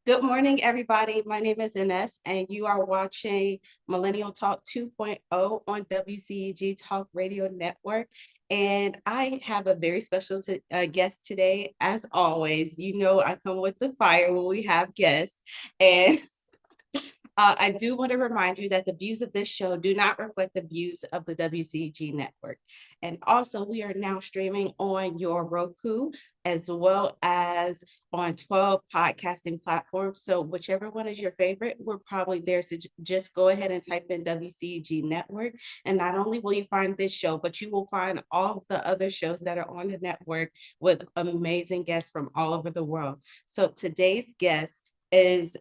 Good morning, everybody. My name is Ines, and you are watching Millennial Talk 2.0 on WCEG Talk Radio Network. And I have a very special guest today. As always, you know I come with the fire when we have guests. And I do want to remind you that the views of this show do not reflect the views of the WCEG network. And also, we are now streaming on your Roku as well as on 12 podcasting platforms. So, whichever one is your favorite, we're probably there. So, just go ahead and type in WCEG network. And not only will you find this show, but you will find all of the other shows that are on the network with amazing guests from all over the world. So, today's guest is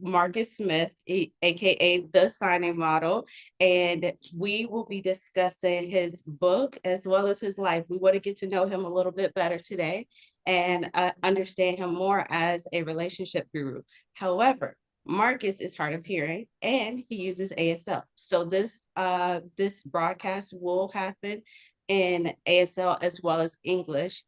Marcus Smith, aka the signing model, and we will be discussing his book as well as his life. We want to get to know him a little bit better today and understand him more as a relationship guru. However, Marcus is hard of hearing and he uses ASL. So this broadcast will happen in ASL as well as English.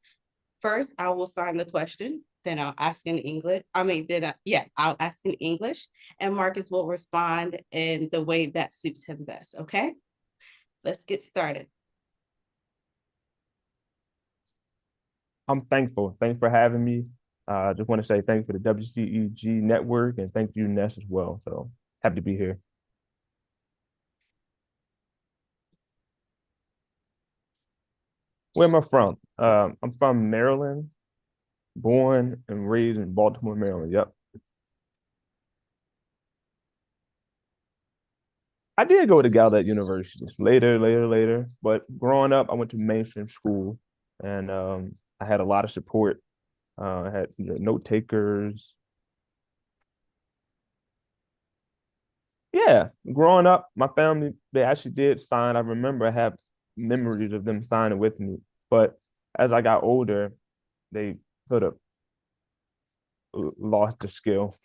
First, I will sign the question, then I'll ask in English. I'll ask in English, and Marcus will respond in the way that suits him best. Okay, let's get started. I'm thankful. Thanks for having me. I just want to say thanks for the WCEG network and thank you, Ness, as well. So happy to be here. Where am I from? I'm from Maryland, born and raised in Baltimore, Maryland. Yep. I did go to Gallaudet University later. But growing up, I went to mainstream school and I had a lot of support. I had note takers. Yeah, growing up, my family, they actually did sign. I remember I have memories of them signing with me. But as I got older, they sort of lost the skill.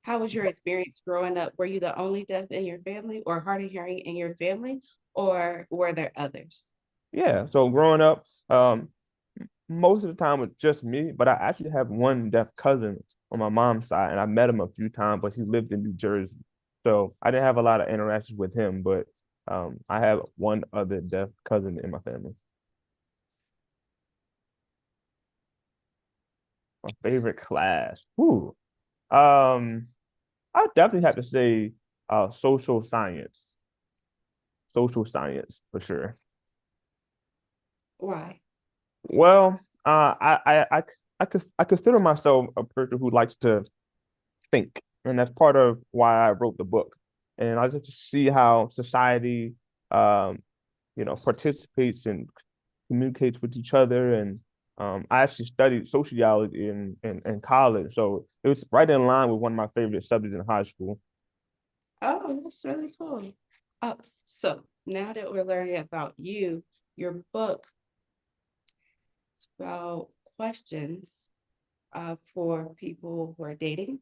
How was your experience growing up? Were you the only deaf in your family, or hard of hearing in your family, or were there others? Yeah, so growing up, most of the time was just me, but I actually have one deaf cousin on my mom's side, and I met him a few times, but he lived in New Jersey. So I didn't have a lot of interactions with him, but I have one other deaf cousin in my family. My favorite class. Ooh. Um, I definitely have to say social science. Social science for sure. Why? Well, I consider myself a person who likes to think, and that's part of why I wrote the book. And I just see how society, um, participates and communicates with each other. And I actually studied sociology in college, so it was right in line with one of my favorite subjects in high school. Oh, that's really cool. So now that we're learning about you, your book is about questions for people who are dating.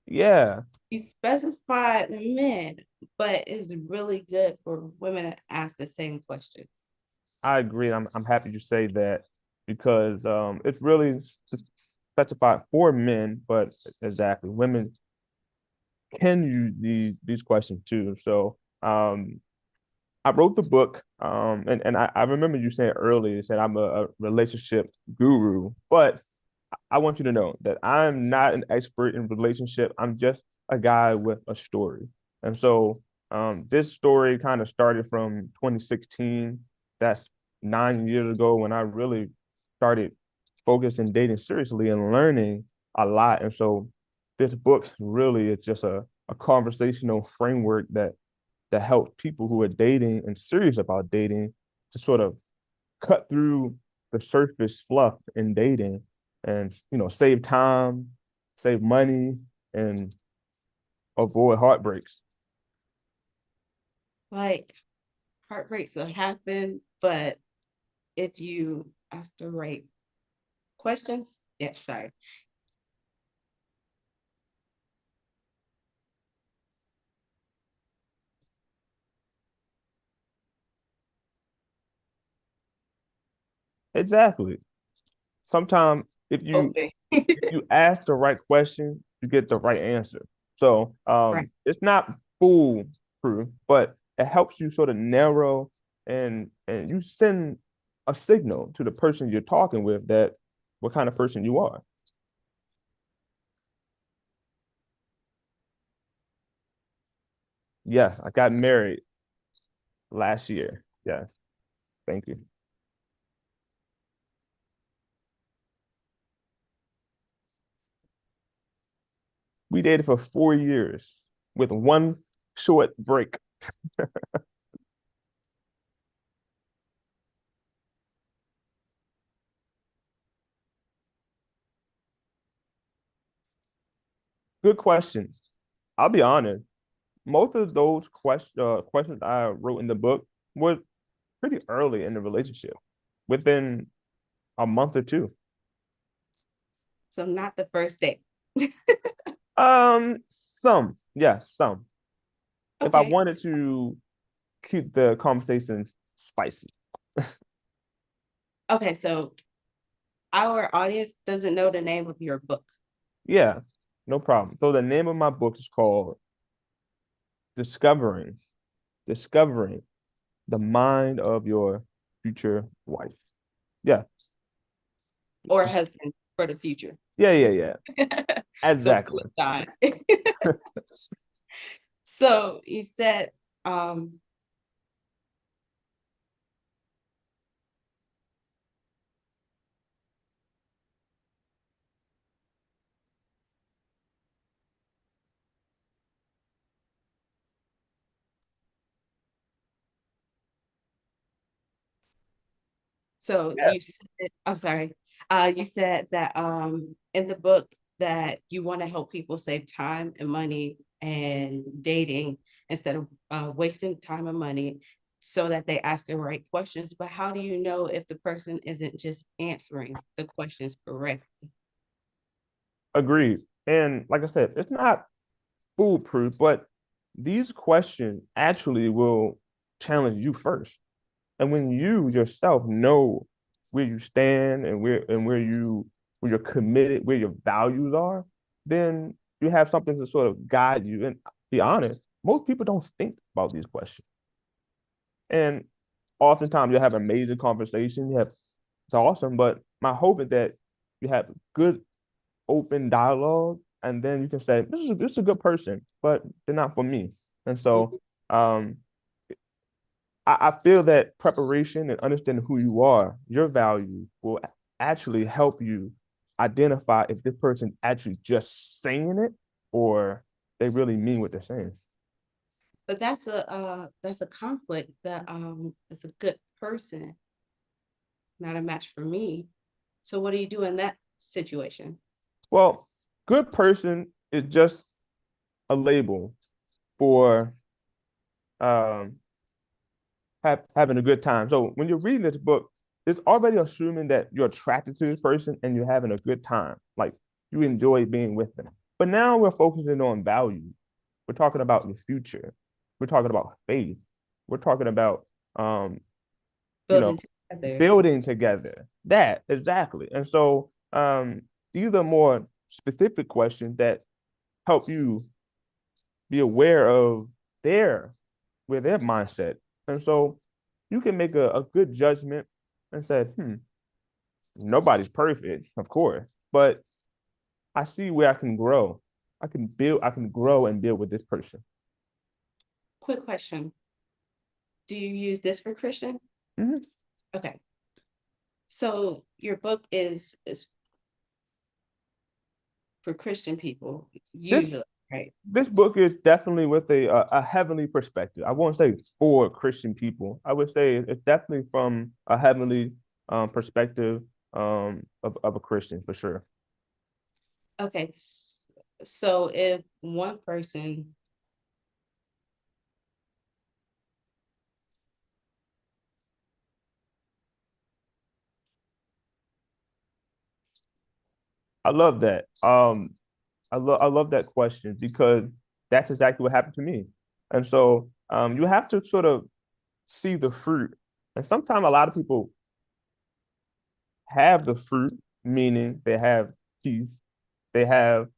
Yeah, You specified men, but it's really good for women to ask the same questions. I agree. I'm happy you say that because it's really specified for men, but exactly women can use these questions too. So I wrote the book, and I remember you saying earlier, you said I'm a relationship guru, but I want you to know that I'm not an expert in relationship. I'm just a guy with a story. And so this story kind of started from 2016. That's 9 years ago when I really started focusing dating seriously and learning a lot. And so this book really is just a conversational framework that helps people who are dating and serious about dating to sort of cut through the surface fluff in dating and save time, save money, and avoid heartbreaks. Like heartbreaks will happen, but if you ask the right questions, yeah, sorry. Exactly. Sometimes Open. if you ask the right question, you get the right answer. So Right. it's not foolproof, but it helps you sort of narrow and you send a signal to the person you're talking with that what kind of person you are. Yes, I got married last year. Yes, thank you. We dated for 4 years with one short break. Good question. I'll be honest. Most of those questions I wrote in the book were pretty early in the relationship, within a month or two. So not the first date. Some, yeah, some. If I Okay. wanted to keep the conversation spicy. Okay. So our audience doesn't know the name of your book. Yeah, no problem. So the name of my book is called Discovering, Discovering the Mind of Your Future Wife. Yeah, Or just husband for the future. yeah. The Exactly. flip side. So you said, um, so Yeah. you said, I'm sorry, you said that in the book that you want to help people save time and money and dating instead of wasting time and money so that they ask the right questions. But how do you know if the person isn't just answering the questions correctly? Agreed. And like I said, it's not foolproof, but these questions actually will challenge you first. And when you yourself know where you stand and where you're committed, where your values are, then you have something to sort of guide you. And be honest, most people don't think about these questions. And oftentimes you'll have an amazing conversation. It's awesome, but my hope is that you have good open dialogue, and then you can say, this is a good person, but they're not for me. And so um, I feel that preparation and understanding who you are, your value, will actually help you identify if this person actually just saying it or they really mean what they're saying. But that's a conflict that is a good person, not a match for me. So what do you do in that situation? Well, good person is just a label for um, having a good time. So when you're reading this book, it's already assuming that you're attracted to this person and you're having a good time. Like you enjoy being with them. But now we're focusing on value. We're talking about the future. We're talking about faith. We're talking about you know, Building together. building together. That exactly. And so these are more specific questions that help you be aware of their their mindset. And so you can make a good judgment and say, nobody's perfect, of course, but I see where I can grow. I can grow and build with this person. Quick question. Do you use this for Christian? Mhm. Okay. So your book is for Christian people, This usually, right? this book is definitely with a heavenly perspective. I won't say for Christian people. I would say it's definitely from a heavenly perspective of a Christian for sure. Okay. So if one person, I love that. I love that question because that's exactly what happened to me. And so you have to sort of see the fruit. And sometimes a lot of people have the fruit, meaning they have teeth, they have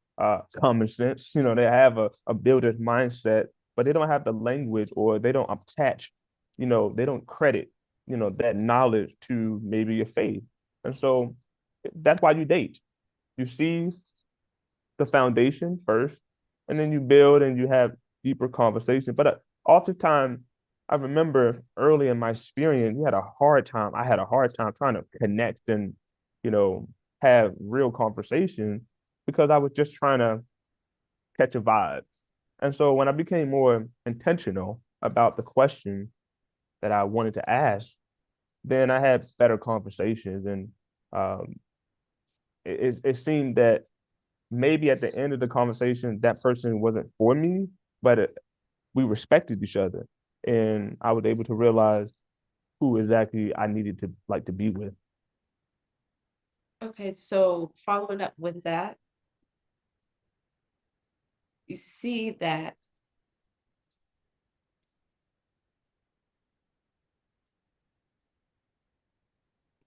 common sense, they have a builder's mindset, but they don't have the language, or they don't attach, they don't credit, that knowledge to maybe your faith. And so that's why you date. You see the foundation first, and then you build and you have deeper conversation. But oftentimes, I remember early in my experience, I had a hard time trying to connect and, you know, have real conversation, because I was just trying to catch a vibe. And so when I became more intentional about the question that I wanted to ask, then I had better conversations. And um, it seemed that maybe at the end of the conversation, that person wasn't for me, but we respected each other. And I was able to realize who exactly I needed to like to be with. Okay, so following up with that, you see that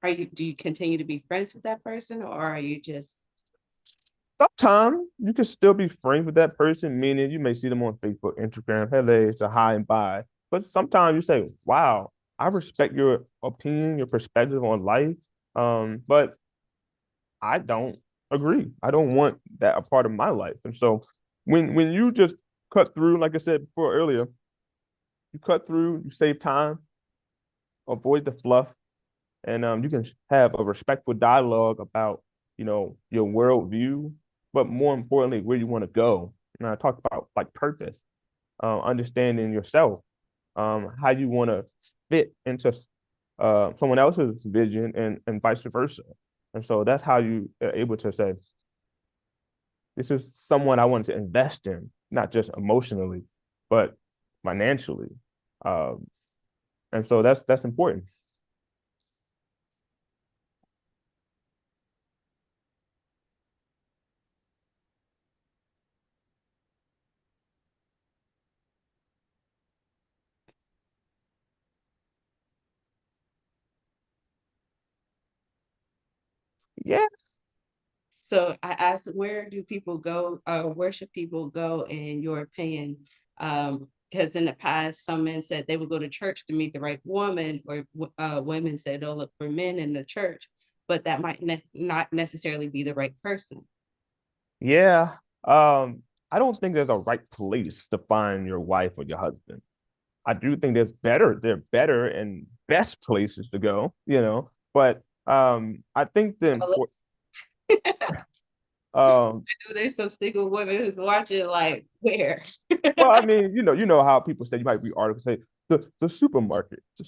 do you continue to be friends with that person, or are you just Sometimes you can still be friends with that person, meaning you may see them on Facebook, Instagram, hello, it's a hi and bye. But sometimes you say, wow, I respect your opinion, your perspective on life. But I don't agree. I don't want that a part of my life. And so when you just cut through, like I said before earlier, you cut through, you save time, avoid the fluff, and you can have a respectful dialogue about, your worldview, but more importantly, where you want to go. And I talked about like purpose, understanding yourself, how you want to fit into someone else's vision, and vice versa. And so that's how you are able to say, this is someone I want to invest in, not just emotionally, but financially. Um, and so that's important. Yeah, so I asked, where do people go, where should people go in your opinion? Because in the past, some men said they would go to church to meet the right woman, or women said they'll look for men in the church, but that might not necessarily be the right person. yeah. I don't think there's a right place to find your wife or your husband. I do think there are better and best places to go, but I think the Well, important um there's some single women who's watching, like, where? well, I mean, you know how people say, you might read articles say the supermarket, you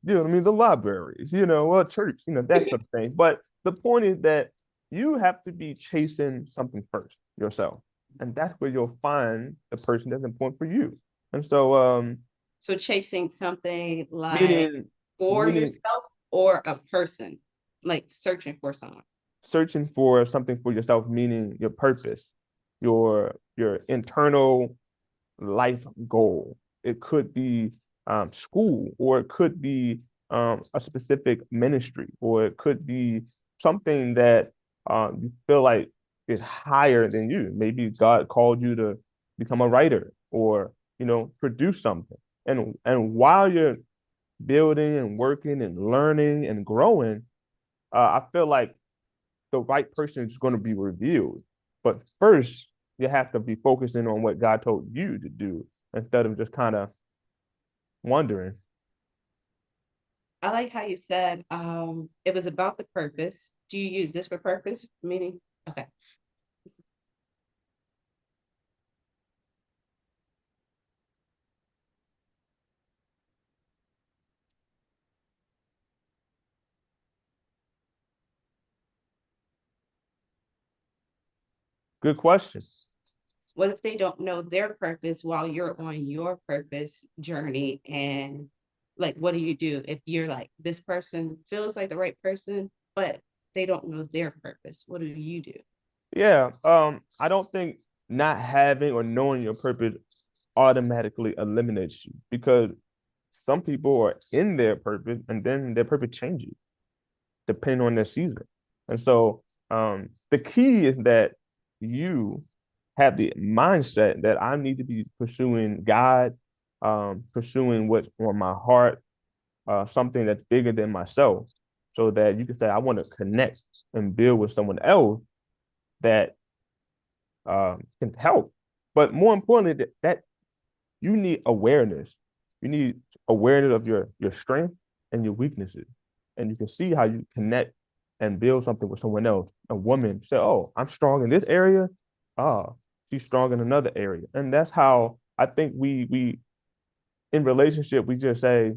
know what I mean, the libraries, church, that sort of thing. But the point is that you have to be chasing something first yourself. And that's where you'll find the person that's important for you. And so So chasing something like meaning for meaning yourself, or a person, like searching for someone. searching for something for yourself, meaning your purpose, your internal life goal. It could be school, or it could be a specific ministry, or it could be something that you feel like is higher than you. Maybe God called you to become a writer, or produce something. And while you're building and working and learning and growing, I feel like the right person is going to be revealed. But first, you have to be focusing on what God told you to do, instead of just kind of wondering. I like how you said it was about the purpose. Do you use this for purpose? Meaning, okay. Good question. What if they don't know their purpose while you're on your purpose journey? And like, what do you do if you're like, this person feels like the right person, but they don't know their purpose? What do you do? Yeah. I don't think not having or knowing your purpose automatically eliminates you, because some people are in their purpose and then their purpose changes. depending on their season. And so the key is that you have the mindset that I need to be pursuing God, pursuing what's on my heart, something that's bigger than myself, so that you can say, I want to connect and build with someone else that can help. But more importantly, that you need awareness. You need awareness of your strength and your weaknesses. And you can see how you connect and build something with someone else. A woman say, oh, I'm strong in this area. Ah, she's strong in another area. And that's how I think we in relationship, we just say,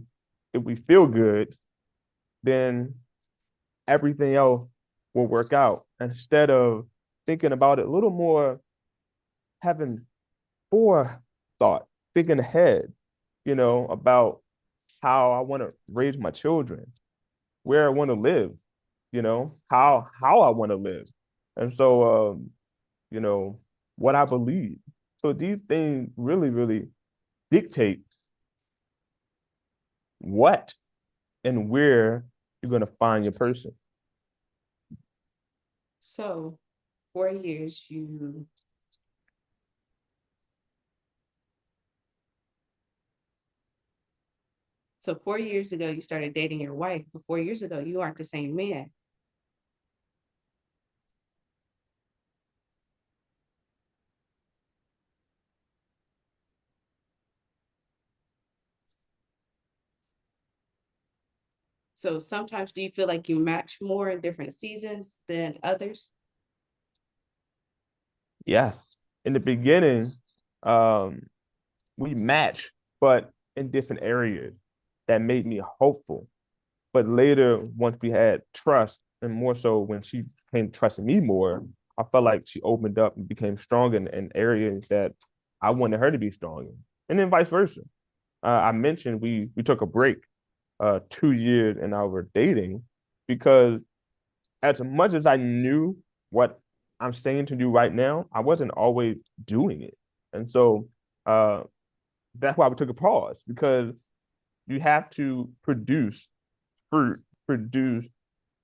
if we feel good, then everything else will work out. Instead of thinking about it a little more, having forethought, thinking ahead, about how I want to raise my children, where I want to live, how I want to live. And so, what I believe. So these things really, really dictate what and where you're going to find your person. So 4 years, so 4 years ago, you started dating your wife, but 4 years ago, you aren't the same man. So sometimes do you feel like you match more in different seasons than others? Yes. In the beginning, um, we match, but in different areas that made me hopeful. But later, once we had trust, and more so when she came trusting me more, I felt like she opened up and became strong in areas that I wanted her to be strong in, and then vice versa. I mentioned we took a break, 2 years in our dating, because as much as I knew what I'm saying to you right now, I wasn't always doing it, and so uh, that's why we took a pause, because you have to produce fruit, produce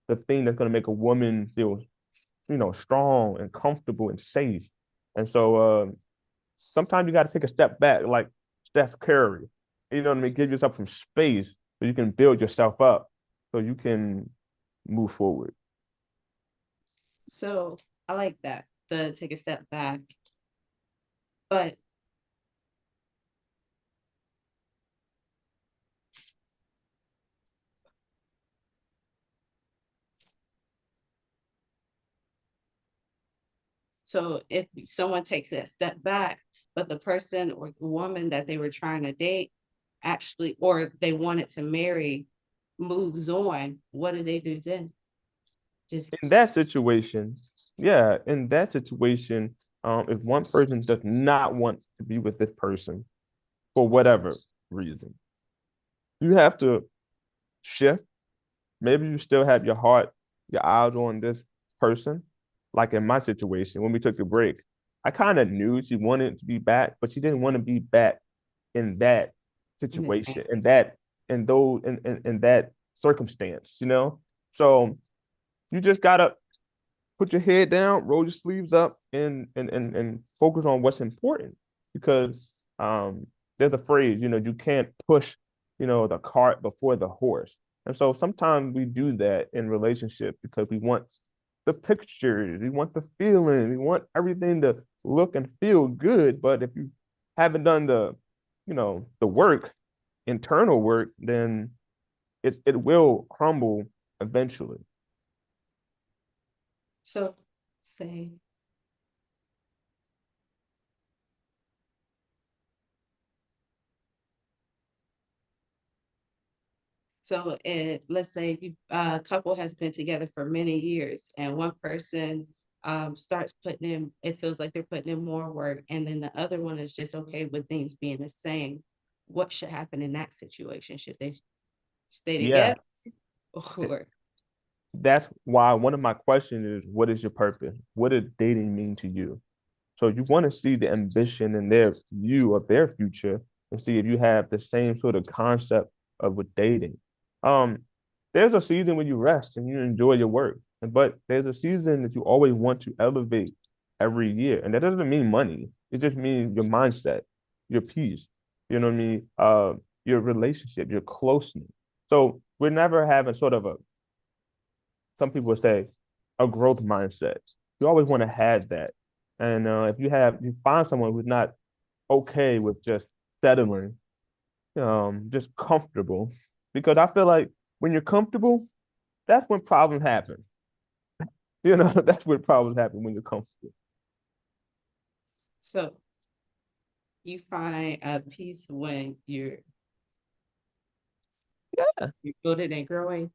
the thing that's going to make a woman feel, strong and comfortable and safe. And so sometimes you got to take a step back, like Steph Curry. You know what I mean? Give yourself some space so you can build yourself up, so you can move forward. So I like that, to take a step back. But so if someone takes that step back, but the person or the woman that they were trying to date actually, or they wanted to marry, moves on, what do they do then? Just In that situation, yeah, in that situation, if one person does not want to be with this person for whatever reason, you have to shift. Maybe you still have your heart, your eyes on this person. Like in my situation, when we took the break, I kind of knew she wanted to be back, but she didn't want to be back in that in the same. situation, in that circumstance. So you just gotta put your head down, roll your sleeves up, and focus on what's important. Because there's a phrase, you can't push, the cart before the horse. And so sometimes we do that in relationships because we want the pictures, we want the feeling, we want everything to look and feel good. But if you haven't done the work, internal work, then it will crumble eventually. So say, so let's say you a couple has been together for many years and one person starts putting in, it feels like they're putting in more work, and then the other one is just okay with things being the same. What should happen in that situation? Should they stay Yeah. together or That's why one of my questions is, what is your purpose? What does dating mean to you? So you want to see the ambition in their view of their future and see if you have the same sort of concept of with dating. Um, there's a season when you rest and you enjoy your work, but there's a season that you always want to elevate every year, and that doesn't mean money. It just means your mindset, your peace. You know what I mean? Your relationship, your closeness. So we're never having sort of a, some people would say, a growth mindset. You always want to have that. And if you find someone who's not okay with just settling, just comfortable, because I feel like when you're comfortable, that's when problems happen. That's when problems happen, when you're comfortable. So you find a peace when you're building and growing.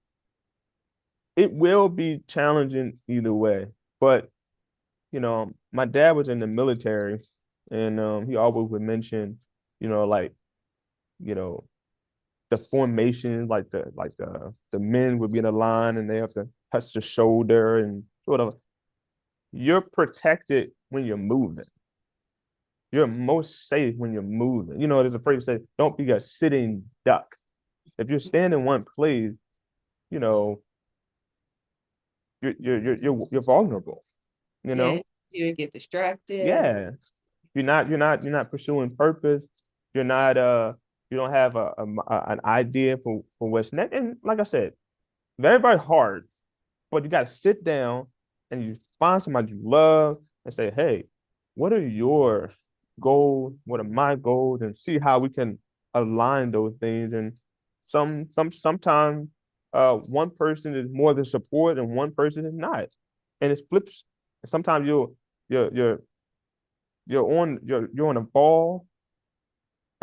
It will be challenging either way, but my dad was in the military, and he always would mention, like, you know, the formation, like the men would be in a line and they have to touch the shoulder and sort of, you're protected when you're moving. You're most safe when you're moving. There's a phrase that say, don't be a sitting duck. If you're standing in one place, you know, you're vulnerable, you Yeah, know? you get distracted. Yeah. You're not pursuing purpose. You're not you don't have an idea for what's next. And like I said, very, very hard, but you got to sit down and you find somebody you love and say, hey, what are your goals? What are my goals? And see how we can align those things. And sometimes one person is more the support and one person is not. And it flips. Sometimes you're you're you're on a ball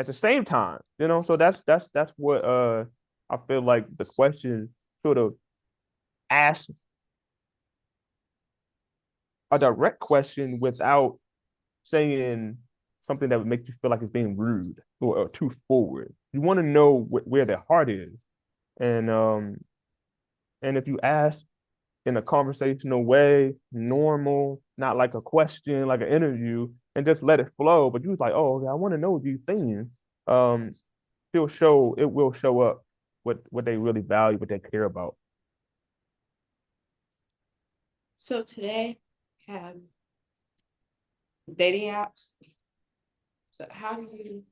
at the same time, So that's what I feel like the question sort of asks a direct question without saying something that would make you feel like it's being rude or too forward. You want to know where their heart is, and if you ask in a conversational way, normal, not like a question, like an interview, and just let it flow. But you was like, oh, okay, I want to know these things. Um, it will show up what they really value, what they care about. So today have dating apps. So how do you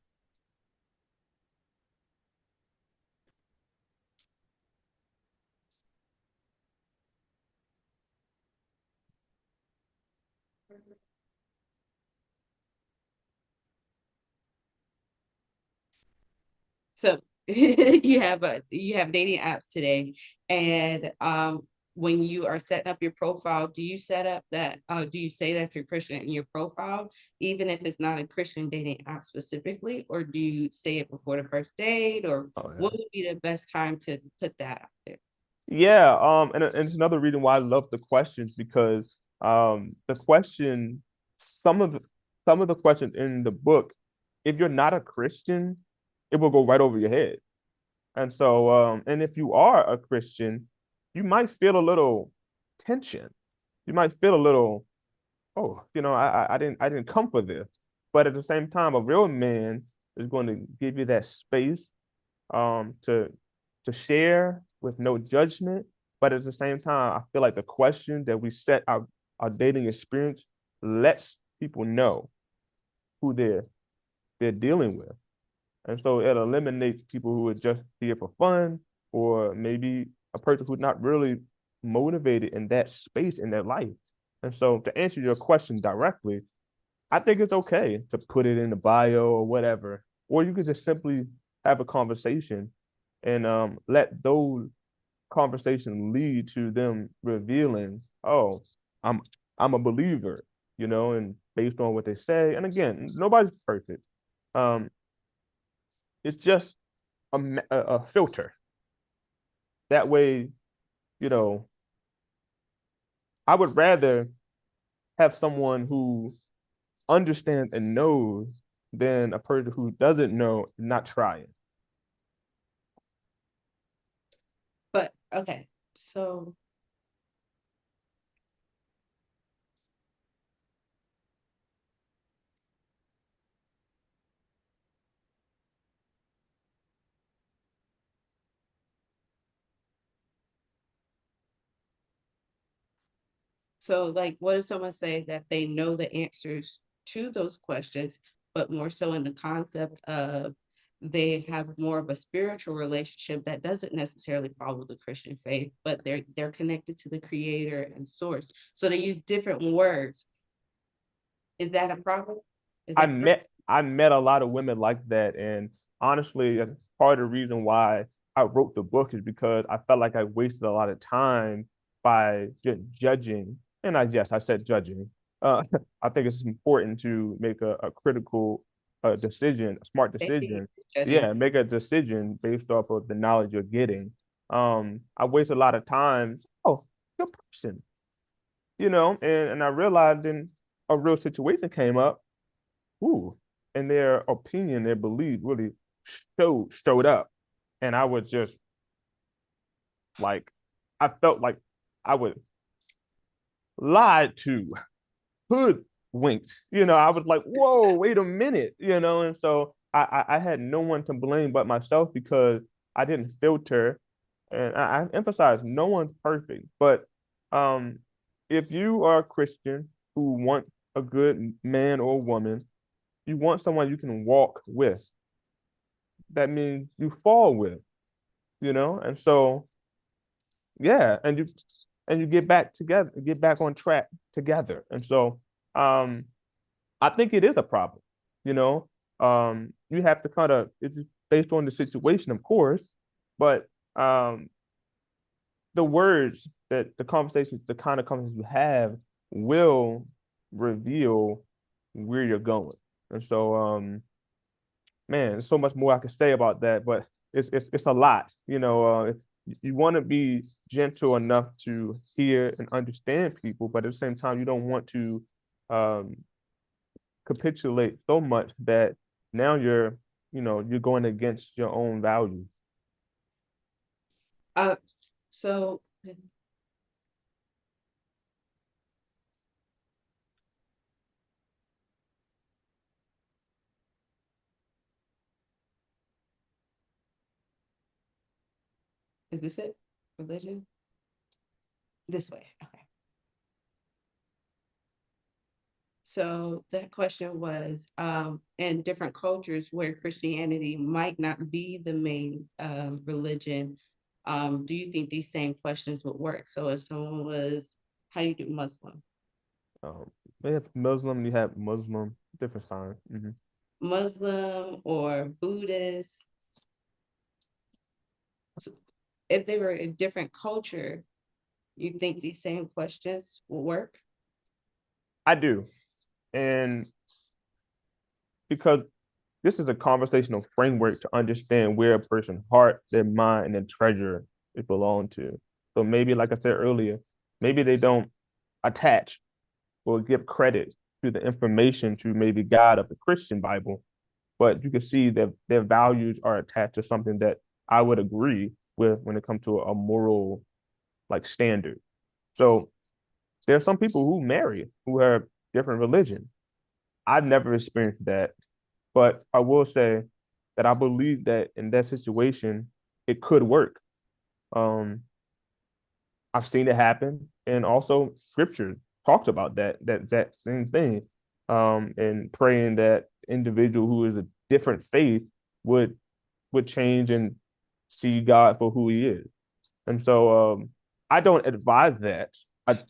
so you have dating apps today, and when you are setting up your profile, do you set up that do you say that you're Christian in your profile, even if it's not a Christian dating app specifically, or do you say it before the first date, or Oh, what yeah. would be the best time to put that out there? Yeah, and it's another reason why I love the questions, because the question, some of the some of the questions in the book, if you're not a Christian, it will go right over your head. And so, and if you are a Christian, you might feel a little tension. You might feel a little, oh, I didn't come for this. But at the same time, a real man is going to give you that space to share with no judgment. But at the same time, I feel like the question that we set our dating experience lets people know who they're dealing with. And so it eliminates people who are just here for fun, or maybe a person who's not really motivated in that space in their life. And so to answer your question directly, I think it's okay to put it in the bio or whatever, or you could just simply have a conversation and let those conversations lead to them revealing, oh, I'm I'm a believer, and based on what they say. And again, nobody's perfect. Um, it's just a filter. That way, you know, I would rather have someone who understands and knows than a person who doesn't know, not trying. But okay, so So like, what if someone say that they know the answers to those questions, but more so in the concept of they have more of a spiritual relationship that doesn't necessarily follow the Christian faith, but they're connected to the creator and source. So they use different words. Is that a problem? Is I that met I met a lot of women like that, and honestly, part of the reason why I wrote the book is because I felt like I wasted a lot of time by just judging. And I said judging. Uh, I think it's important to make a critical decision, a smart decision. judging? Yeah, make a decision based off of the knowledge you're getting. I waste a lot of time. Oh, good person, and I realized then a real situation came up. Ooh, and their opinion, their belief really showed up, and I was just like, I felt like I was lied to, hoodwinked. I was like, whoa, wait a minute, and so I had no one to blame but myself because I didn't filter, and I emphasize no one's perfect, but um, if you are a Christian who want a good man or woman, you want someone you can walk with. That means you fall with, and so yeah, and you get back together, get back on track together. And so I think it is a problem, you know. You have to kind of, it's based on the situation, of course, but the words that the conversations, the kind of conversations you have will reveal where you're going. And so man, there's so much more I could say about that, but it's a lot. You want to be gentle enough to hear and understand people, but at the same time, you don't want to um, capitulate so much that now you're going against your own values. Uh, so is this it? Religion? This way. Okay. So that question was, in different cultures where Christianity might not be the main religion, do you think these same questions would work? So if someone was, how you do Muslim? They have Muslim, you have Muslim, different sign. Muslim or Buddhist, so if they were a different culture, you think these same questions will work? I do. And because this is a conversational framework to understand where a person's heart, their mind, and their treasure is belong to. So maybe, like I said earlier, maybe they don't attach or give credit to the information to maybe God of the Christian Bible, but you can see that their values are attached to something that I would agree with when it comes to a moral like standard. So there are some people who marry who have different religion. I've never experienced that, but I will say that I believe that in that situation, it could work. Um, I've seen it happen, and also Scripture talks about that same thing. And praying that individual who is a different faith would would change and see God for who He is. And so I don't advise that.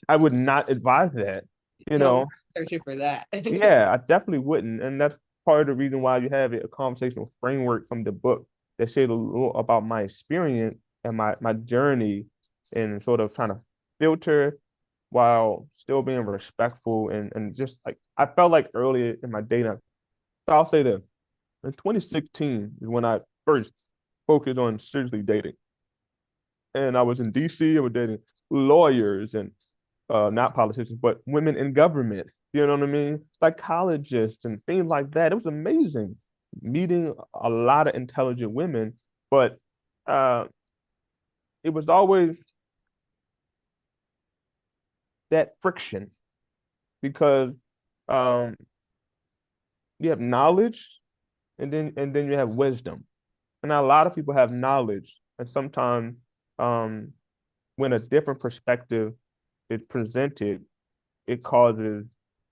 I would not advise that. You Don't know, search for that. yeah, I definitely wouldn't. And that's part of the reason why you have a conversational framework from the book that shared a little about my experience and my journey and sort of trying to filter while still being respectful and just like I felt like earlier in my dating, I'll say that in 2016 is when I first focused on seriously dating. And I was in DC, I was dating lawyers and not politicians, but women in government. You know what I mean? Psychologists and things like that. It was amazing meeting a lot of intelligent women, but uh, it was always that friction because um, you have knowledge and then you have wisdom, and a lot of people have knowledge, and sometimes um, when a different perspective is presented, it causes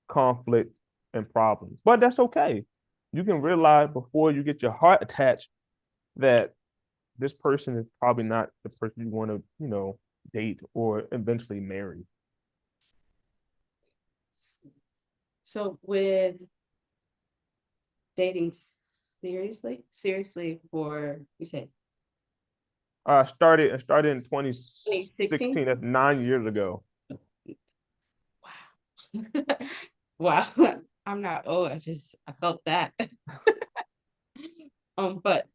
conflict and problems. But that's okay. You can realize before you get your heart attached that this person is probably not the person you want to, date or eventually marry. So with dating seriously for, you said I started in 2016? 2016. That's 9 years ago. Wow. Wow. I'm not old. I felt that. But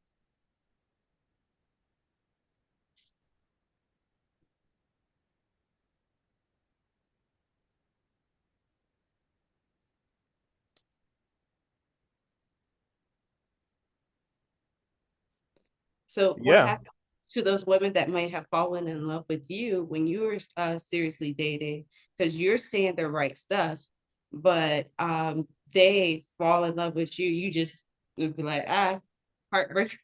so what Yeah, happened to those women that may have fallen in love with you when you were seriously dating? Because you're saying the right stuff, but they fall in love with you. You just would be like, heartbreak.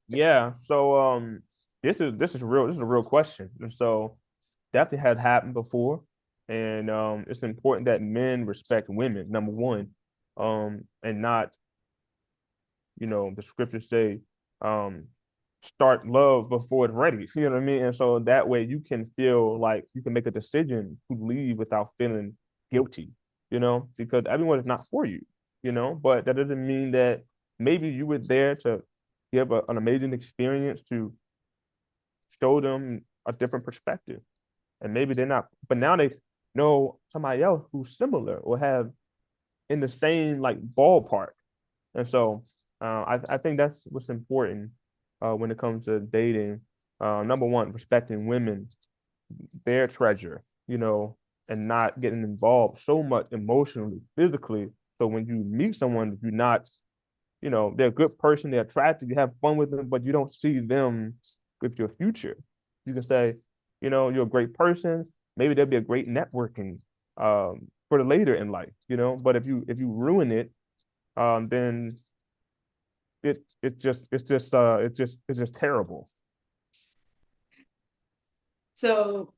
yeah. So this is real. This is a real question. And so definitely had happened before, and it's important that men respect women. Number one, and not, the scriptures say, um, start love before it's ready. You know what I mean? And so that way you can feel like you can make a decision to leave without feeling guilty, because everyone is not for you, but that doesn't mean that maybe you were there to give an amazing experience to show them a different perspective. And maybe they're not, but now they know somebody else who's similar or have in the same like ballpark. And so I think that's what's important when it comes to dating. Number one, respecting women, their treasure, and not getting involved so much emotionally, physically. So when you meet someone, you're not, they're a good person, they're attractive, you have fun with them, but you don't see them with your future. You can say, you're a great person. Maybe there'll be a great networking for the later in life, But if you ruin it, then it's just terrible. So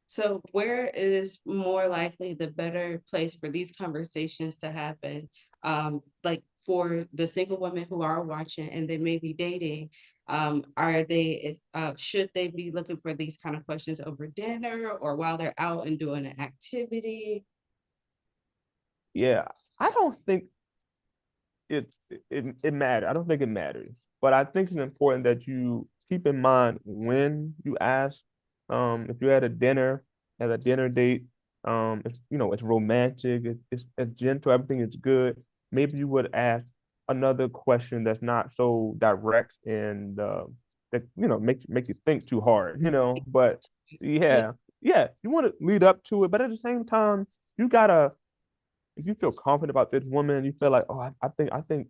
So where is more likely the better place for these conversations to happen? Like for the single women who are watching and they may be dating, should they be looking for these kind of questions over dinner or while they're out and doing an activity? Yeah, I don't think it matters. I don't think it matters, but I think it's important that you keep in mind when you ask. If you're at a dinner date, it's romantic, it's gentle, everything is good. Maybe you would ask another question that's not so direct and that make you think too hard, But Yeah. yeah, yeah, you want to lead up to it, but at the same time, you gotta if you feel confident about this woman, you feel like, oh, I think,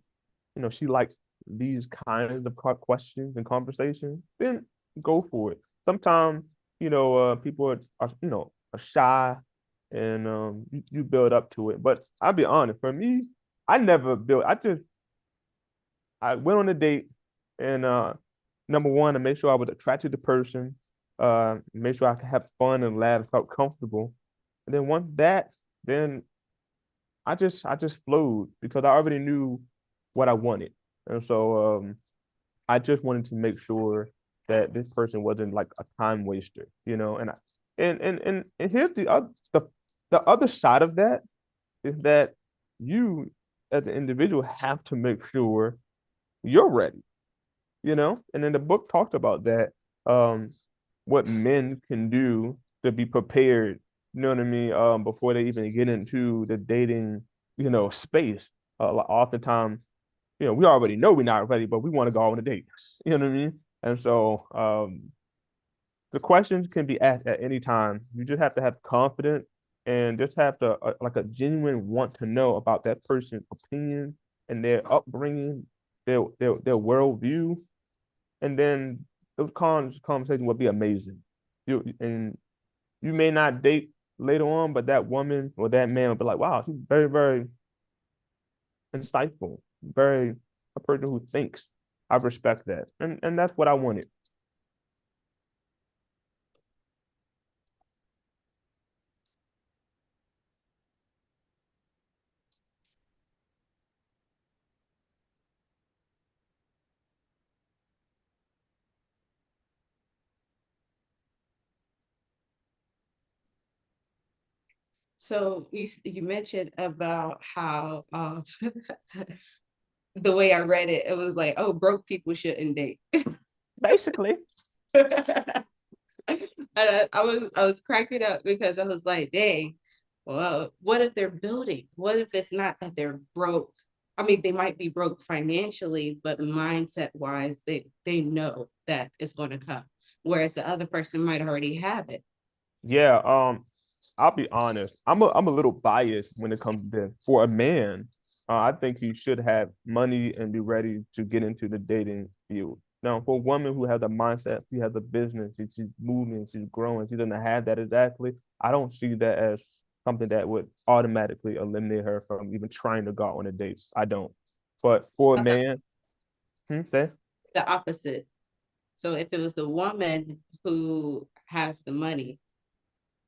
she likes these kinds of questions and conversations, then go for it. Sometimes, people are shy and you build up to it. But I'll be honest, for me, I never built, I went on a date and number one, to make sure I was attracted to the person, make sure I could have fun and laugh, felt comfortable. And then once that, then I just flowed because I already knew what I wanted. And so I just wanted to make sure that this person wasn't like a time waster, and and here's the other side of that is that you as an individual have to make sure you're ready, and then the book talked about that, um, what men can do to be prepared, you know what I mean, before they even get into the dating, space. Oftentimes, we already know we're not ready, but we want to go on a date. You know what I mean? And so the questions can be asked at any time. You just have to have confidence and just have to like a genuine want to know about that person's opinion and their upbringing, their worldview, and then those conversations would be amazing. And you may not date later on, but that woman or that man will be like, wow, she's very, very insightful, very a person who thinks. I respect that. And that's what I wanted. So you mentioned about how the way I read it, it was like, oh, broke people shouldn't date. Basically. And I was cracking up because I was like, dang, well, what if they're building? What if it's not that they're broke? I mean, they might be broke financially, but mindset wise, they know that it's going to come. Whereas the other person might already have it. Yeah, I'll be honest. I'm a little biased when it comes to for a man. I think he should have money and be ready to get into the dating field. Now, for a woman who has a mindset, she has a business, she's moving, she's growing, she doesn't have that exactly. I don't see that as something that would automatically eliminate her from even trying to go out on a date. I don't. But for a man, say, The opposite. So if it was the woman who has the money,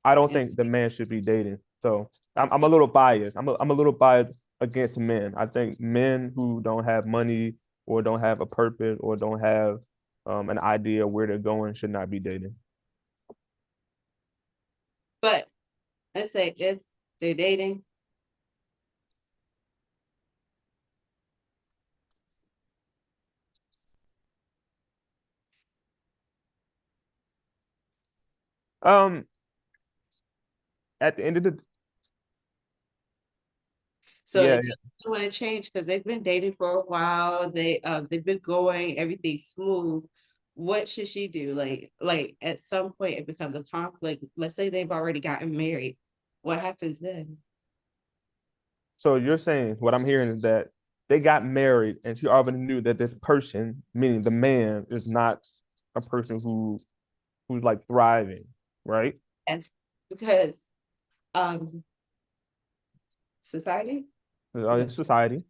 I don't and think the man should be dating. So I'm a little biased. I'm a little biased against men. I think men who don't have money or don't have a purpose or don't have an idea where they're going should not be dating. but let's say if they're dating, Um, at the end of the so yeah, if you want to change because they've been dating for a while, they've been going, everything's smooth. What should she do? Like at some point it becomes a conflict. Let's say they've already gotten married. What happens then? so you're saying what I'm hearing is that they got married and she already knew that this person, meaning the man, is not a person who's like thriving, right? And because society, In society.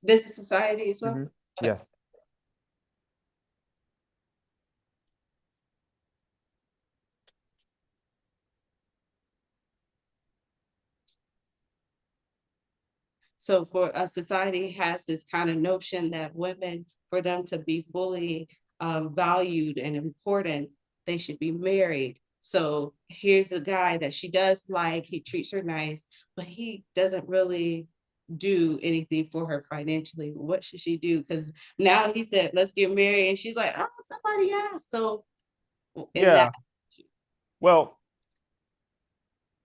this is society as well. Hmm. Yes. So for a society has this kind of notion that women, for them to be fully valued and important, they should be married. So here's a guy that she does like, he treats her nice, but he doesn't really do anything for her financially. What should she do? Because now he said, let's get married. And she's like, oh, somebody else. So in that, Yeah. Well,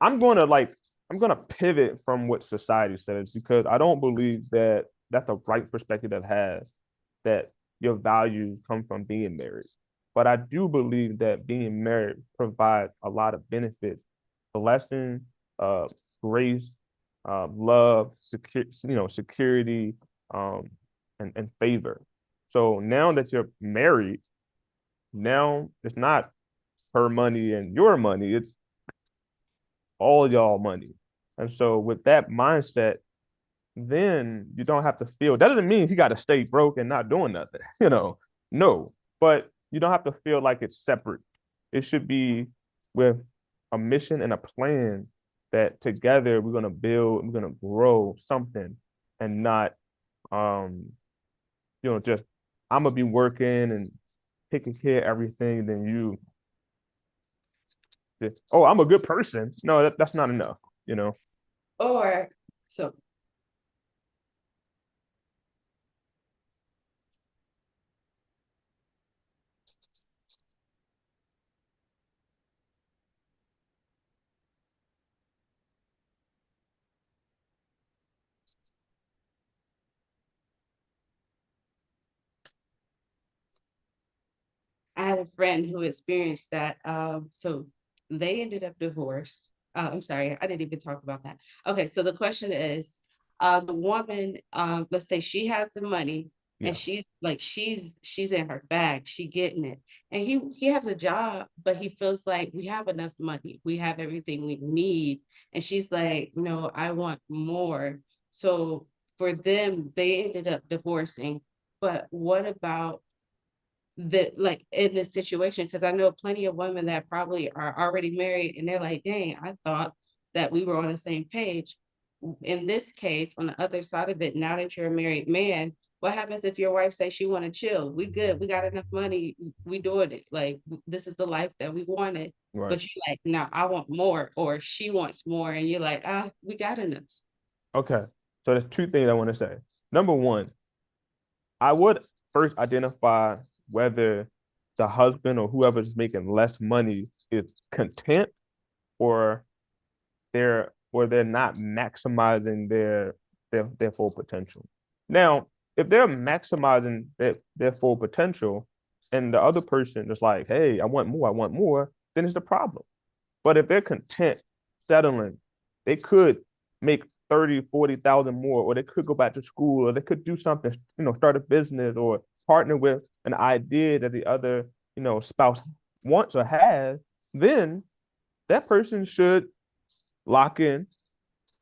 I'm gonna pivot from what society says because I don't believe that that's the right perspective to have that your values come from being married. But I do believe that being married provides a lot of benefits, blessing, uh, grace, love, security, um, and favor. So now that you're married, now it's not her money and your money, it's all y'all money. And so with that mindset, then you don't have to feel that doesn't mean you got to stay broke and not doing nothing, no, but you don't have to feel like it's separate. It should be with a mission and a plan that together we're going to build, we're going to grow something and not, um, just I'm going to be working and taking care of everything. Then you just, oh, I'm a good person. No, that's not enough. or so I had a friend who experienced that. So they ended up divorced. I'm sorry, I didn't even talk about that. Okay, so the question is, the woman, let's say she has the money, and Yeah. she's in her bag, she getting it. And he has a job, but he feels like we have enough money, we have everything we need. And she's like, no, I want more. So for them, they ended up divorcing. But what about the like in this situation? Because I know plenty of women that probably are already married and they're like, dang, I thought that we were on the same page. In this case, on the other side of it, now that you're a married man, what happens if your wife says she want to chill? We good, we got enough money, we doing it. Like this is the life that we wanted. Right. But you're like, no, I want more, or she wants more, and you're like, ah, we got enough. Okay. So there's two things I want to say. Number one, I would first identify whether the husband or whoever's making less money is content or they're not maximizing their full potential. Now, if they're maximizing their full potential and the other person is like, hey, I want more, then it's the problem. But if they're content settling, they could make 30, 40,000 more, or they could go back to school, or they could do something, start a business or partner with an idea that the other, spouse wants or has, then that person should lock in.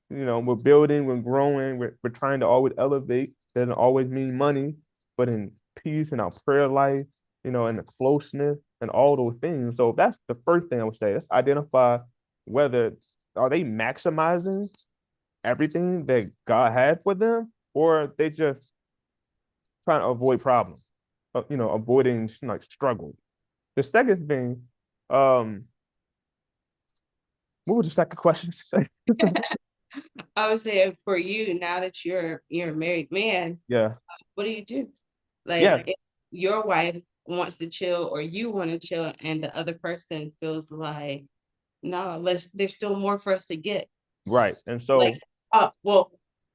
We're building, we're growing, we're trying to always elevate. Doesn't always mean money, but in peace and our prayer life, and the closeness and all those things. So that's the first thing I would say. Let's identify whether are they maximizing everything that God had for them, or they just trying to avoid problems, avoiding like struggle. The second thing, um, what was the second question to say? I would say for you, now that you're a married man, Yeah, what do you do? Like yeah, if your wife wants to chill or you want to chill and the other person feels like, no, there's still more for us to get. right. And Like, so, well,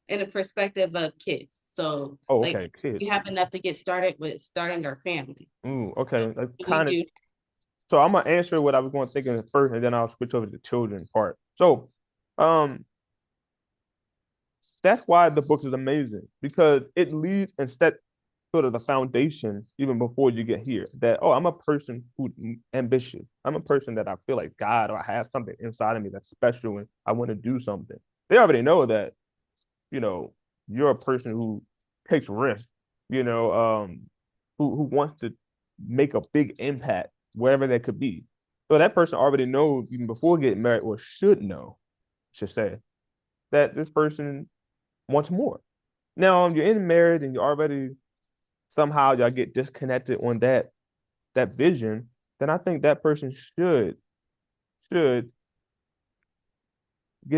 in the perspective of kids. So oh, like okay, you kids. have enough to get started with starting our family. Ooh, okay, like What do we kind of. do? So I'm gonna answer what I was going thinking first, and then I'll switch over to the children part. So, um, that's why the book is amazing because it leads and set sort of the foundation even before you get here. That I'm a person who's ambitious. I'm a person that I feel like God or I have something inside of me that's special and I want to do something. They already know that you know you're a person who takes risks. Who wants to make a big impact wherever that could be. So that person already knows even before getting married or should know, should say that this person wants more. Now you're in marriage and you already somehow y'all get disconnected on that vision, then I think that person should get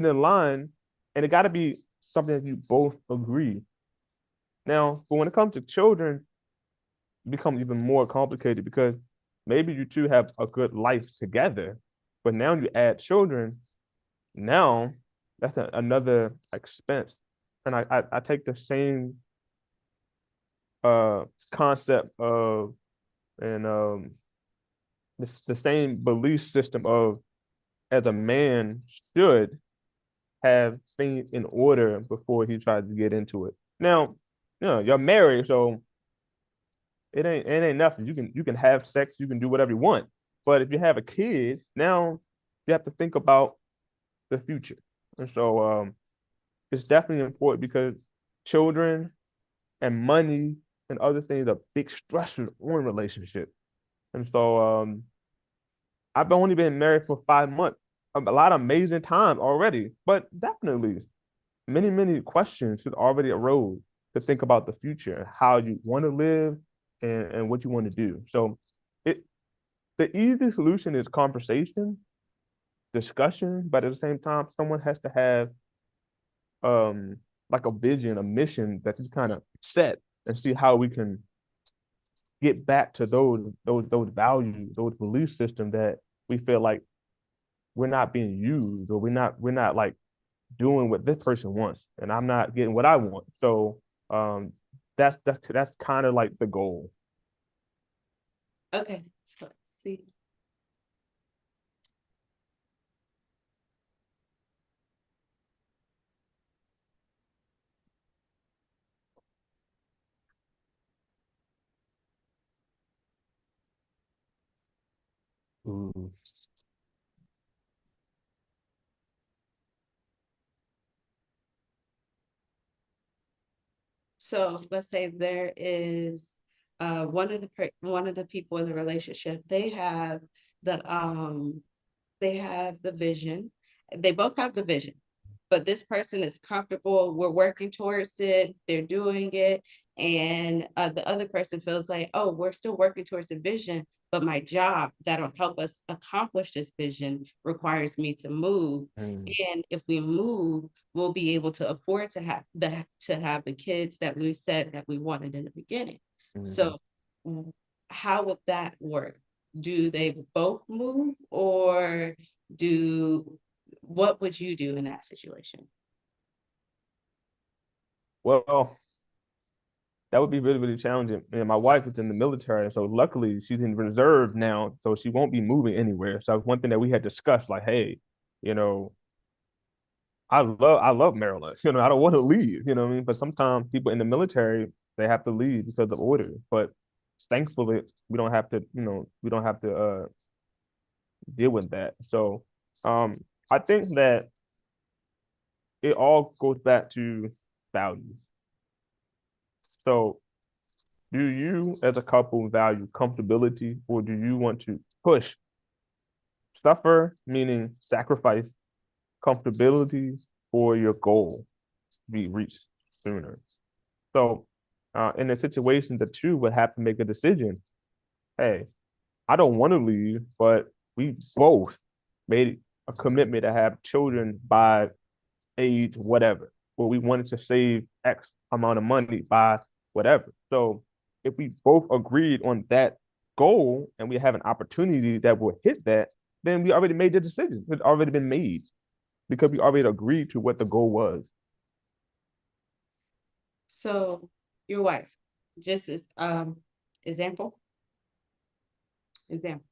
in line, and it got to be something that you both agree. Now, but when it comes to children, it becomes even more complicated because maybe you two have a good life together, but now you add children. Now that's another expense, and I take the same uh concept of and the same belief system of as a man should have things in order before he tries to get into it. Now, you're married, so it ain't nothing. You can have sex, you can do whatever you want. But if you have a kid, now you have to think about the future. And so it's definitely important because children and money and other things are big stressors on relationships. And so I've only been married for 5 months. A lot of amazing time already, but definitely many, many questions should already arose to think about the future, how you want to live and what you want to do. So it the easy solution is conversation, discussion, but at the same time, someone has to have like a vision, a mission that is kind of set and see how we can get back to those values, those belief systems that we feel like we're not being used or we're not like doing what this person wants and I'm not getting what I want. So that's kind of like the goal. Okay, so let's see. Ooh. So let's say there is one of the people in the relationship, they have the vision. They both have the vision, but this person is comfortable. We're working towards it. They're doing it. And the other person feels like, oh, we're still working towards the vision, but my job that'll help us accomplish this vision requires me to move. Mm, And if we move, we'll be able to afford to have the kids that we said that we wanted in the beginning. mhm. So how would that work? Do they both move, or do what would you do in that situation? Well, that would be really, really challenging. And my wife is in the military, so luckily she's in reserve now, so she won't be moving anywhere. So one thing that we had discussed, like, hey, you know, I love Maryland. I don't want to leave, you know what I mean? But sometimes people in the military, they have to leave because of order. But thankfully, we don't have to deal with that. So I think that it all goes back to values. So do you as a couple value comfortability, or do you want to push, suffer, meaning sacrifice comfortability for your goal to be reached sooner? So in a situation, the two would have to make a decision. Hey, I don't want to leave, but we both made a commitment to have children by age whatever, or we wanted to save X amount of money by whatever. So if we both agreed on that goal and we have an opportunity that will hit that, then we already made the decision. It's already been made because we already agreed to what the goal was. So your wife, just as example, example.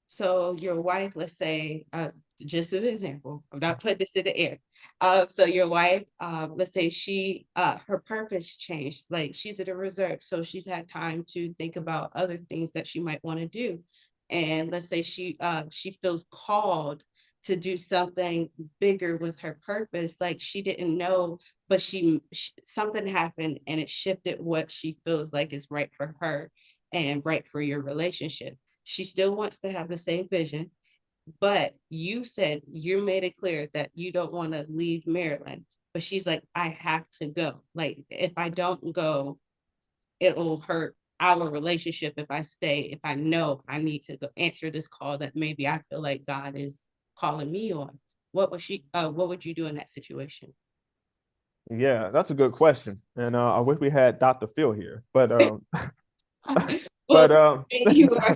So your wife, let's say, just an example, I'm not putting this in the air. So your wife, let's say her purpose changed, like she's in a reserve, so she's had time to think about other things that she might want to do. And let's say she feels called to do something bigger with her purpose, like she didn't know, but something happened and it shifted what she feels like is right for her and right for your relationship. She still wants to have the same vision, but you made it clear that you don't want to leave Maryland. But she's like, I have to go. Like, if I don't go, it'll hurt our relationship if I stay, if I know I need to go answer this call that maybe I feel like God is calling me on. What would you do in that situation? Yeah, that's a good question, and I wish we had Dr. Phil here, but Well, you are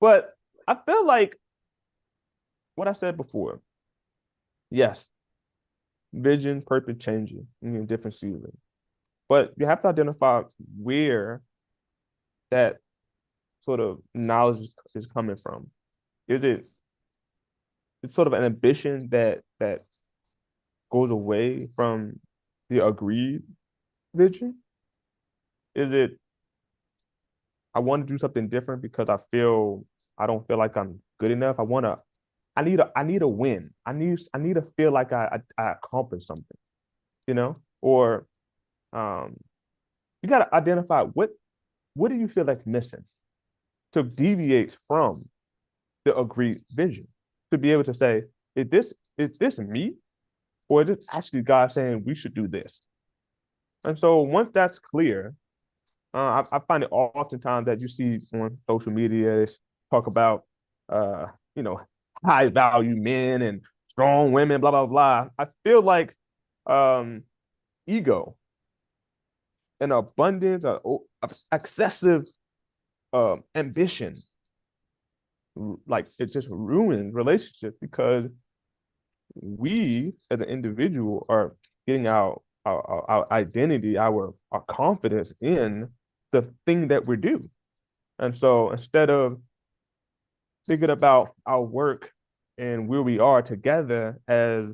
but I feel like what I said before. Yes, vision, purpose changing in different seasons, but you have to identify where that sort of knowledge is coming from. Is it it's sort of an ambition that goes away from the agreed vision? Is it I want to do something different because I don't feel like I'm good enough. I need a win. I need to feel like I accomplished something, Or um you gotta identify what do you feel like missing to deviate from the agreed vision to be able to say, is this me? Or is it actually God saying we should do this? And so once that's clear, I find it oftentimes that you see on social media talk about, uh, you know, high value men and strong women, blah, blah, blah. I feel like um, ego and abundance of excessive ambition, like it just ruins relationships because we as an individual are getting our identity, our confidence in the thing that we do. And so instead of thinking about our work and where we are together as,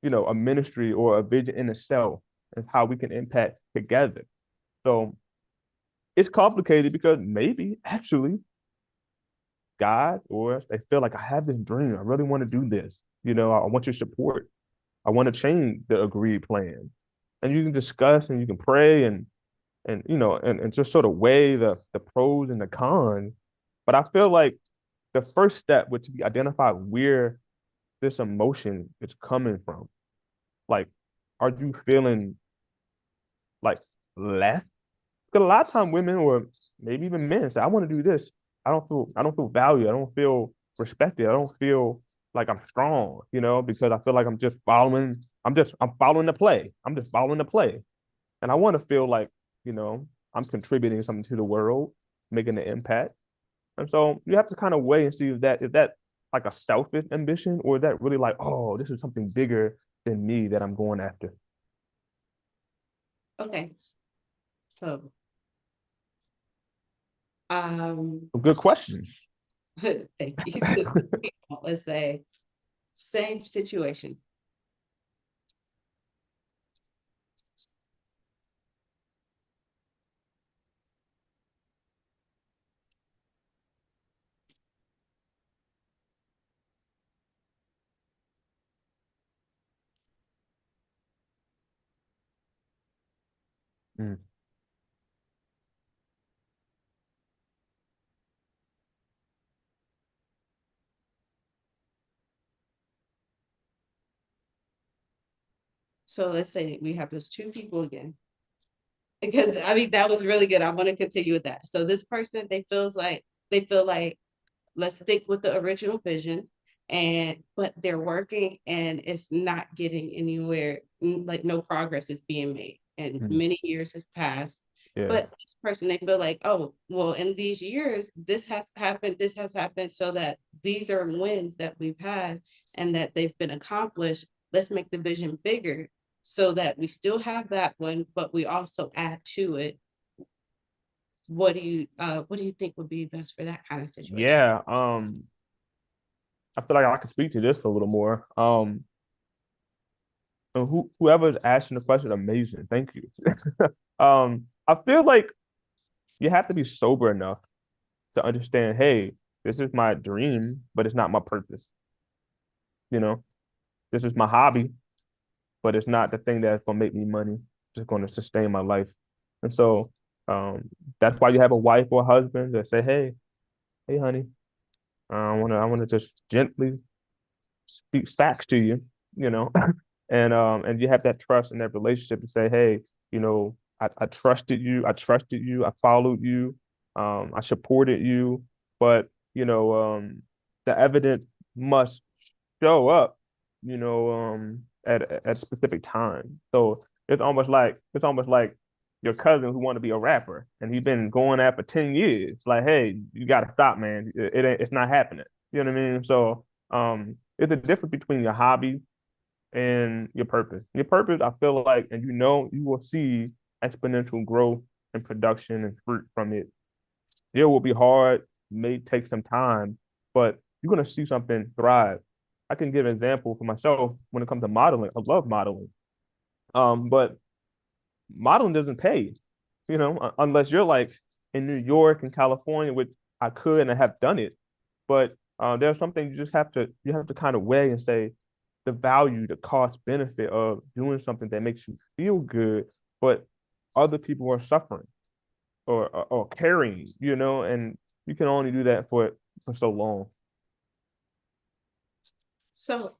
a ministry or a vision in itself and how we can impact together. So it's complicated because maybe actually God, or they feel like I have this dream. I really want to do this. I want your support. I want to change the agreed plan. And you can discuss and you can pray and just sort of weigh the pros and the cons. But I feel like the first step would to be identify where this emotion is coming from. Like, are you feeling like less? Because a lot of time women or maybe even men say, I want to do this. I don't feel valued. I don't feel respected. I don't feel like I'm strong, because I feel like I'm following the play. I'm just following the play. And I want to feel like, I'm contributing something to the world, making an impact. And so you have to kind of weigh and see if that like a selfish ambition or is that really like, oh, this is something bigger than me that I'm going after. Okay, so um, Good questions. thank you. Let's say same situation. Mm. So let's say we have those two people again. Because I mean that was really good. I want to continue with that. So this person, they feel like let's stick with the original vision, and but they're working and it's not getting anywhere, like no progress is being made and Mm. many years has passed. Yes. But this person, they feel like, oh well, in these years this has happened, so that these are wins that we've had and that they've been accomplished. Let's make the vision bigger so that we still have that one, but we also add to it. What do you think would be best for that kind of situation? Yeah. I feel like I could speak to this a little more. And whoever is asking the question, amazing. Thank you. I feel like you have to be sober enough to understand, hey, this is my dream, but it's not my purpose. You know, this is my hobby, but it's not the thing that's gonna make me money. It's just gonna sustain my life. And so that's why you have a wife or a husband that say, hey, honey, I wanna just gently speak facts to you, you know, and you have that trust in that relationship to say, hey, I trusted you, I followed you, I supported you, but the evidence must show up, at a specific time. So it's almost like your cousin who want to be a rapper and he's been going at for 10 years. Like, hey, you gotta stop, man. It's not happening. You know what I mean? So it's the difference between your hobby and your purpose. Your purpose, I feel like, and you will see exponential growth and production and fruit from it. It will be hard, may take some time, but you're gonna see something thrive. I can give an example for myself when it comes to modeling. I love modeling. But modeling doesn't pay, unless you're like in New York and California, which I could and I have done it. But there's something you have to kind of weigh and say the value, the cost benefit of doing something that makes you feel good, but other people are suffering or carrying, and you can only do that for so long. So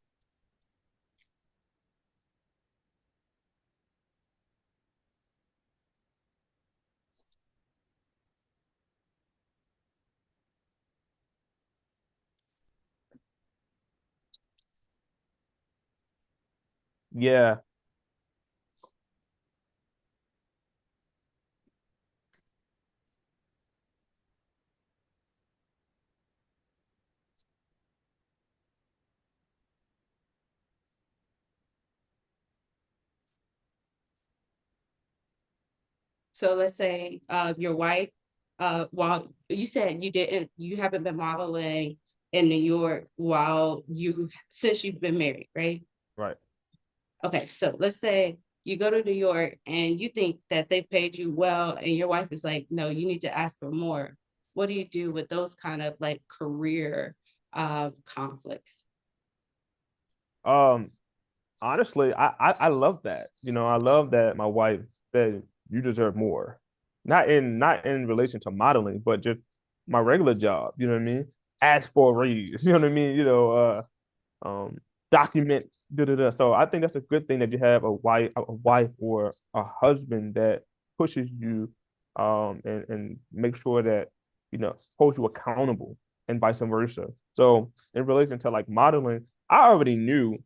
Yeah. So let's say your wife, while you said you haven't been modeling in New York since you've been married, right? Right. Okay, so let's say you go to New York and you think that they paid you well, and your wife is like, no, you need to ask for more. What do you do with those kind of like career conflicts? Um, Honestly, I love that. I love that my wife said you deserve more. Not in relation to modeling, but just my regular job. You know what I mean? Ask for a raise. You know what I mean? Document da da da. So I think that's a good thing that you have a wife or a husband that pushes you, and make sure that holds you accountable and vice versa. So in relation to like modeling, I already knew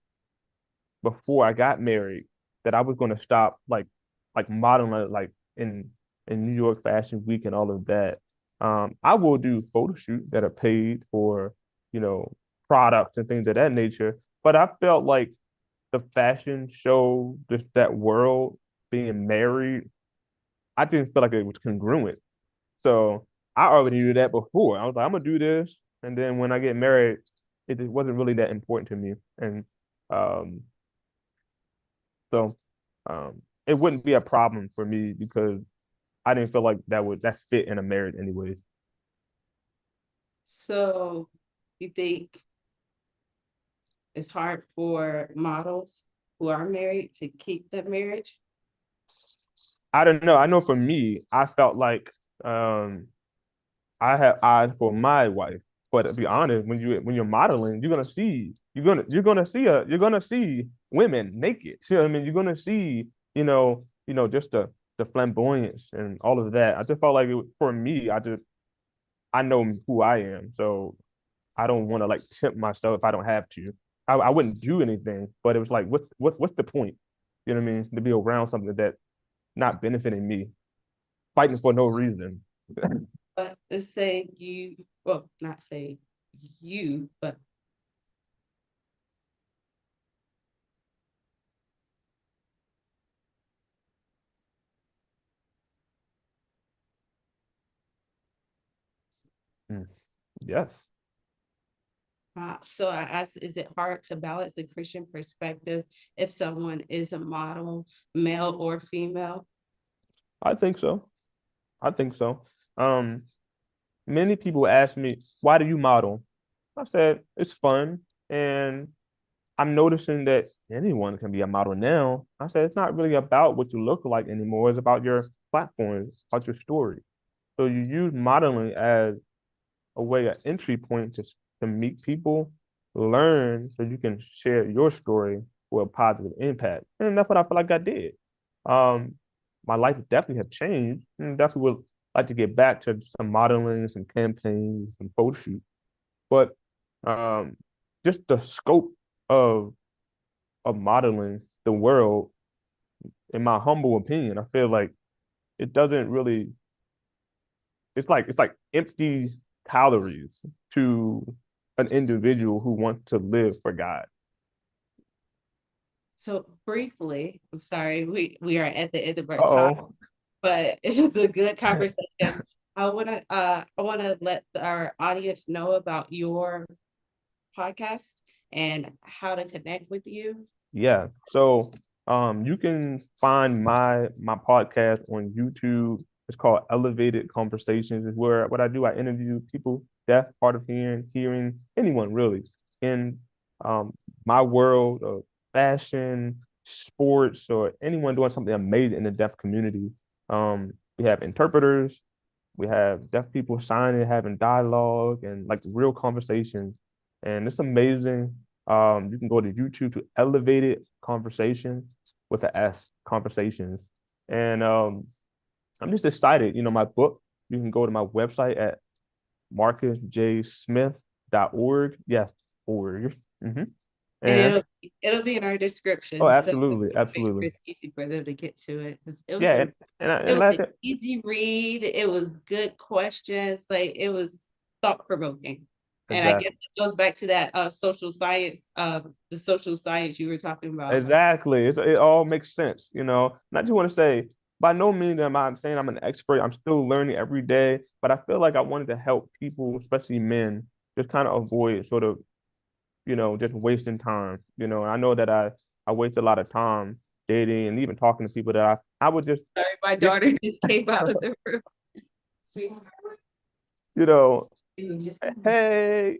before I got married that I was going to stop like modeling like in New York Fashion Week and all of that. I will do photo shoots that are paid for, you know, products and things of that nature. But I felt like the fashion show, just that world, being married, I didn't feel like it was congruent. So I already knew that before. I was like, I'm gonna do this, and then when I get married, it just wasn't really that important to me. And um, so it wouldn't be a problem for me because I didn't feel like that fit in a marriage anyways. So you think it's hard for models who are married to keep the marriage? I don't know. I know for me, I felt like um I have eyes for my wife. But to be honest, when you're modeling, you're gonna see women naked. See what I mean? You're gonna see, just the flamboyance and all of that. I just felt like for me, I know who I am. So I don't want to like tempt myself if I don't have to. I wouldn't do anything, but it was like, what's the point? You know what I mean? To be around something that not benefiting me, fighting for no reason. But let's say you, well, not say you, but Mm. Yes, so I asked, is it hard to balance the Christian perspective if someone is a model, male or female? I think so. I think so. Um, Many people ask me, why do you model? I said, it's fun. And I'm noticing that anyone can be a model now. I said, it's not really about what you look like anymore. It's about your platform, it's about your story. So you use modeling as a way, an entry point to meet people, learn so you can share your story for a positive impact. And that's what I feel like I did. Um, my life definitely have changed, and definitely would like to get back to some modeling, some campaigns, some photo shoots. But um, just the scope of modeling the world, in my humble opinion, I feel like it doesn't really. It's like empty calories to an individual who wants to live for God. So briefly, I'm sorry, we are at the end of our time, Uh-oh. but it was a good conversation. I wanna let our audience know about your podcast and how to connect with you. Yeah. So you can find my podcast on YouTube. It's called Elevated Conversations. Is where what I do, I interview people deaf, hard of hearing, anyone really in um my world of fashion, sports, or anyone doing something amazing in the deaf community. We have interpreters, we have deaf people signing, having dialogue and like real conversations. And it's amazing. You can go to YouTube to Elevated Conversations with a S, Conversations. And I'm just excited. My book, you can go to my website at marcusjsmith.org. Yes, org. And And it'll be in our oh, description, so absolutely, make sure absolutely. it's easy for them to get to it. 'Cause Yeah, and it was last an easy read. It was good questions. Like it was thought provoking. And I guess exactly. it goes back to that social science, the social science you were talking about. Exactly. It all makes sense, you know. And I just want to say, by no means am I saying I'm an expert. I'm still learning every day, but I feel like I wanted to help people, especially men, just kind of avoid sort of, just wasting time. I know that I waste a lot of time dating and even talking to people that I would just Sorry, my get, daughter just came out of the room. See, you know, you just hey,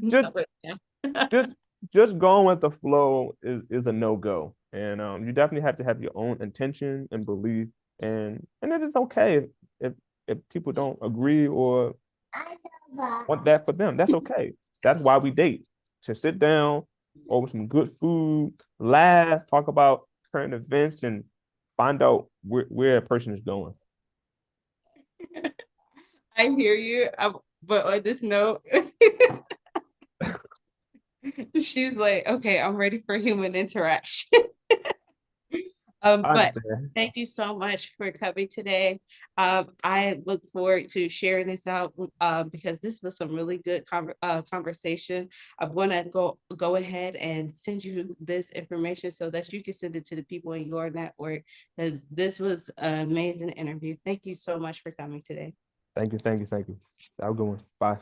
just just just going with the flow is a no-go. And you definitely have to have your own intention and belief, and it is okay if if people don't agree or want that for them. That's okay. That's why we date, to sit down over some good food, laugh, talk about current events, and find out where a person is going. I hear you. But on this note, she was like, okay, I'm ready for human interaction. I But understand. thank you so much for coming today. I look forward to sharing this out because this was some really good conversation. I want to go ahead and send you this information so that you can send it to the people in your network because this was an amazing interview. Thank you so much for coming today. Thank you, thank you, thank you. Have a good one. Bye.